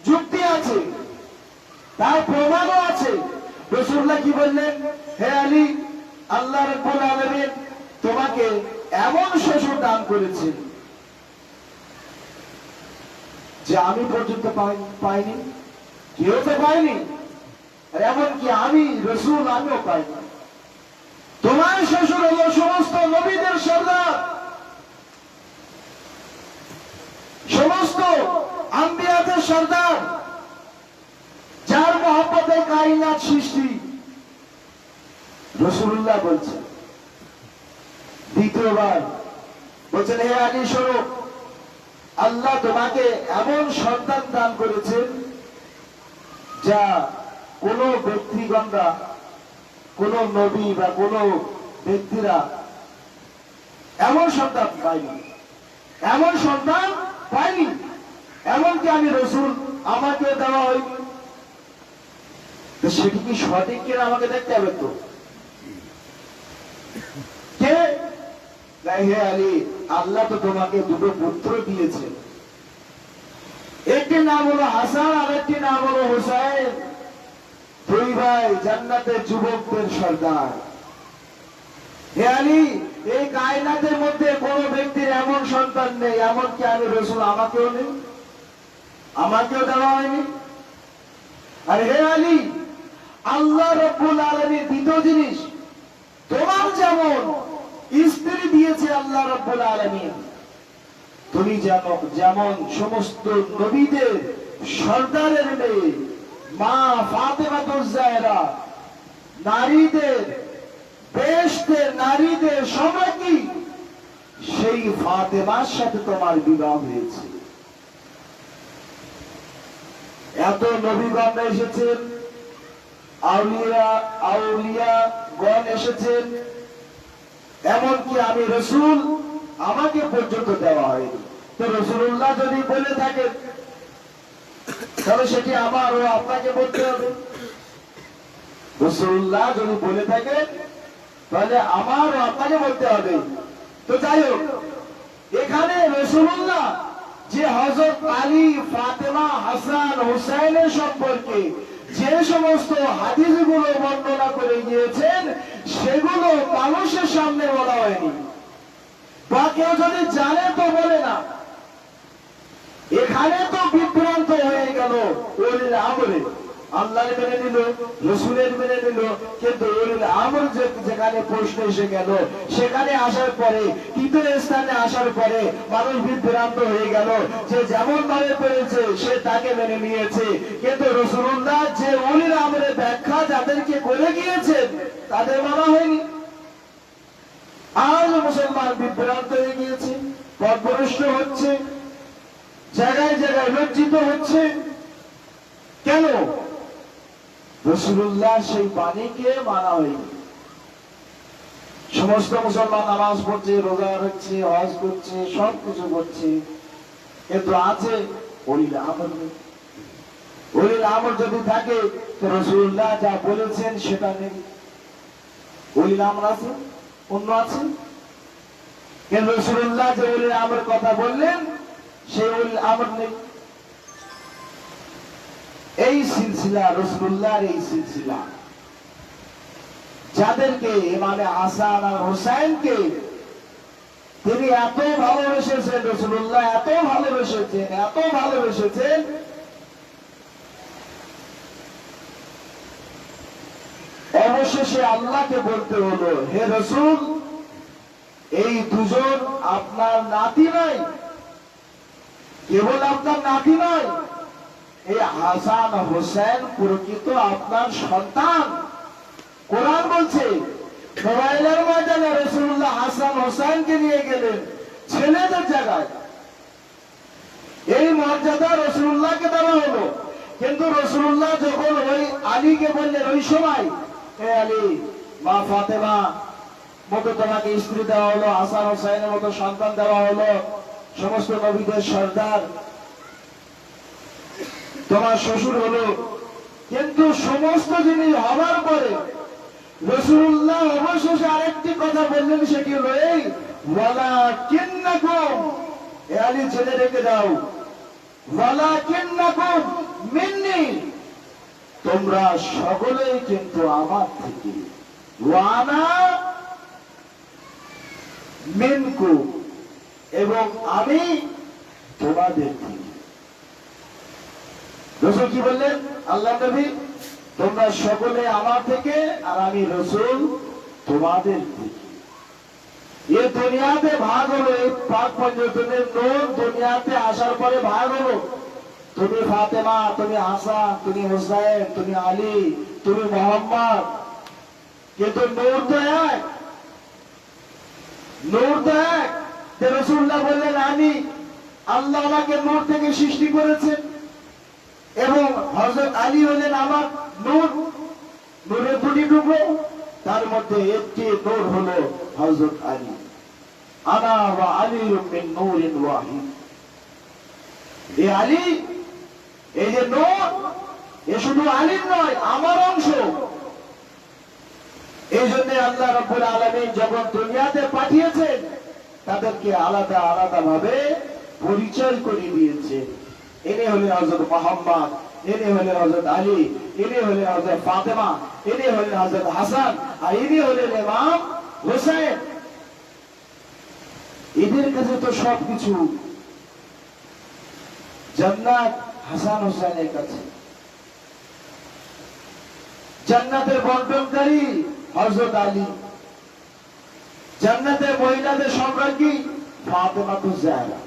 যুক্তি আছে, তার প্রমাণও আছে। রাসূলুল্লাহ কি বললেন? হে আলী, আল্লাহ রাব্বুল আলামিন তোমাকে এমন শ্বশুর দান করেছেন যে আমি পর্যন্ত পাইনি, কেউ তো পাইনি, এমনকি আমি রাসূল আমিও পাইনি। তোমার শ্বশুর হলো সমস্ত নবীদের সর্দার, সমস্ত আম্বিয়াদের সর্দার, যার মহব্বতে কায়নাত সৃষ্টি। রাসূলুল্লাহ বলছেন, দ্বিতীয়বার বলছেন, হে আলী শোনো, আল্লাহ তোমাকে এমন সন্তান দান করেছেন যা কোন ব্যক্তিগণরা, কোন নবী বা কোন ব্যক্তিরা এমন সন্তান পায়নি, এমন সন্তান পায়নি, এমনকি আমি রাসূল আমাকে দেওয়া হয়নি। সেটি কি সঠিক কিনা আমাকে দেখতে হবে তো। কে? হে আলী, আল্লাহ তো তোমাকে দুটো পুত্র দিয়েছে, একটি নাম হলো হাসান আর একটি নাম হলো হুসাইন, দুই ভাই জান্নাতের যুবকদের সর্দার। হে আলী, এই কায়নাতের মধ্যে কোন ব্যক্তির এমন সন্তান নেই, এমনকি আমি রাসূল আমাকেও নেই, আমাকেও দেওয়া হয়নি। আর হে আলী, আল্লাহ রাব্বুল আলামিন দ্বিতীয় জিনিস, তোমার যেমন স্ত্রী দিয়েছে আল্লাহ রাব্বুল আলামিন, তুমি যেমন সমস্ত নবীদের সর্দারের মেয়ে মা ফাতেমাতুজ জাহরা, নারীদের বেহেশতের নারীদের সম্রাজ্ঞী, সেই ফাতেমার সাথে তোমার বিবাহ হয়েছে। এত নবীগণ এসেছেন, আউলিয়া গণ এসেছেন, এমনকি আমি রাসূল আমাকে পর্যন্ত দেওয়া হয়নি। তো রাসূলুল্লাহ যদি বলে থাকেন তাহলে সেটি আমার ও আপনাকে বলতে হবে। রাসূলুল্লাহ যদি বলে থাকেন তাহলে আমার ও আপনাকে বলতে হবে। তো যাই হোক, এখানে রাসূলুল্লাহ যে হযরত আলী, ফাতেমা, হাসান, হুসাইনের সম্পর্কে যে সমস্ত হাদিসগুলো বর্ণনা করে গিয়েছেন, সেগুলো মানুষের সামনে বলা হয়নি, বা কেউ যদি জানে তো বলে না। এখানে তো বিভ্রান্ত হয়ে গেল ওলিল আমরে, আল্লাহর মেনে নিল, রাসূলের মেনে নিল, কিন্তু ওলিল আমর যেখানে প্রশ্ন এসে গেল, সেখানে আসার পরে, তৃতীয় স্থানে আসার পরে মানুষ বিভ্রান্ত হয়ে গেল। যে যেমন ভাবে পেরেছে সে তাকে মেনে নিয়েছে, কিন্তু রাসূলুল্লাহ যে ওলিল আমরের ব্যাখ্যা যাদেরকে করে গিয়েছেন তাদের মানা হয়নি। আজ মুসলমান বিভ্রান্ত হয়ে গিয়েছে, পথভ্রষ্ট হচ্ছে, জায়গায় জায়গায় লজ্জিত হচ্ছে। কেন? রাসূলুল্লাহ সেই বাণীকে মানা হয়নি। সমস্ত মুসলমান নামাজ পড়ছে, রোজা রাখছে, হজ করছে, সবকিছু করছে, কিন্তু আছে ওলিল আমর নেই। ওলিল আমর যদি থাকে তো রাসূলুল্লাহ যা বলেছেন সেটা নেই। ওলিল আমর আছে, অন্য আছে, কিন্তু রাসূলুল্লাহ যে ওলিল আমর কথা বললেন সেই ওলিল আমর নেই। এই সিলসিলা রাসূলুল্লাহর, এই সিলসিলা যাদেরকে ইমামে হাসান আর হুসাইনকে তিনি এত ভালোবেসেছেন, রাসূলুল্লাহ এত ভালোবেসেছেন, এত ভালোবেসেছেন, অবশেষে আল্লাহকে বলতে হলো, হে রাসূল, এই দুজন আপনার নাতি নয়, কেবল আপনার নাতি নয়, এই হাসান হুসাইন প্রকৃত আপনার সন্তান। কোরআন বলছে, মোবাইলের ময়দানে রাসূলুল্লাহ হাসান হুসাইনকে নিয়ে গেলেন ছেলেদের জায়গায়। এই মর্যাদা রাসূলুল্লাহকে দেওয়া হলো, কিন্তু রাসূলুল্লাহ যখন ওই আলীকে বললেন, ওই সময়, হে আলী, মা ফাতেমা মতো তোমাকে স্ত্রী দেওয়া হলো, হাসান হুসাইনের মতো সন্তান দেওয়া হলো, সমস্ত নবীদের সর্দার তোমার শ্বশুর হলো। কিন্তু সমস্ত জিনিস হবার পরে রাসূলুল্লাহ অবশেষে আরেকটি কথা বললেন, সেটি হলো এই, ওয়ালাকিন্নাকুম, হে আলী জেনে রেখে দাও, ওয়ালাকিন্নাকুম তোমরা সকলেই কিন্তু আমার থেকে, ওয়ানা মিনকুম, এবং আমি তোমাদের থেকে। রাসূল কি বললেন? আল্লাহ নবী, তোমরা সকলে আমার থেকে আর আমি রাসূল তোমাদের থেকে। এ দুনিয়াতে ভাগ হলো, এই পাক পঞ্চতনের নূর দুনিয়াতে আসার পরে ভাগ হলো। তুমি ফাতেমা, তুমি হাসান, তুমি হুসাইন, তুমি আলী, তুমি মোহাম্মদ, কিন্তু নূর তো এক। নূর তো এক। রাসূলুল্লাহ বললেন, আমি আল্লাহ আমাকে নূর থেকে সৃষ্টি করেছেন, এবং হযরত আলী হলেন আমার নূর। নূরের দুটি টুকরো, তার মধ্যে একটি নূর হলো হযরত আলী। আনা ওয়া আলী মিন নূরিন ওয়াহিদ। এই আলী, এই যে নূর, এ শুধু আলীর নয়, আমার অংশ। এই জন্য আল্লাহ রাব্বুল আলামিন যখন দুনিয়াতে পাঠিয়েছেন, তাদেরকে আলাদা আলাদা ভাবে পরিচয় করে দিয়েছেন। ইনি হলেন হযরত মুহাম্মদ, ইনি হলেন হযরত আলী, ইনি হলেন হযরত ফাতেমা, ইনি হলেন হযরত হাসান, আর ইনি হলেন ইমাম হুসাইন। এদের কাছে তো সবকিছু। জান্নাত হাসান হুসাইনের কাছে, জান্নাতের বন্টনকারী হযরত আলী, জান্নাতের মহিলাদের সম্রাজ্ঞী ফাতেমা তুজ জাহরা।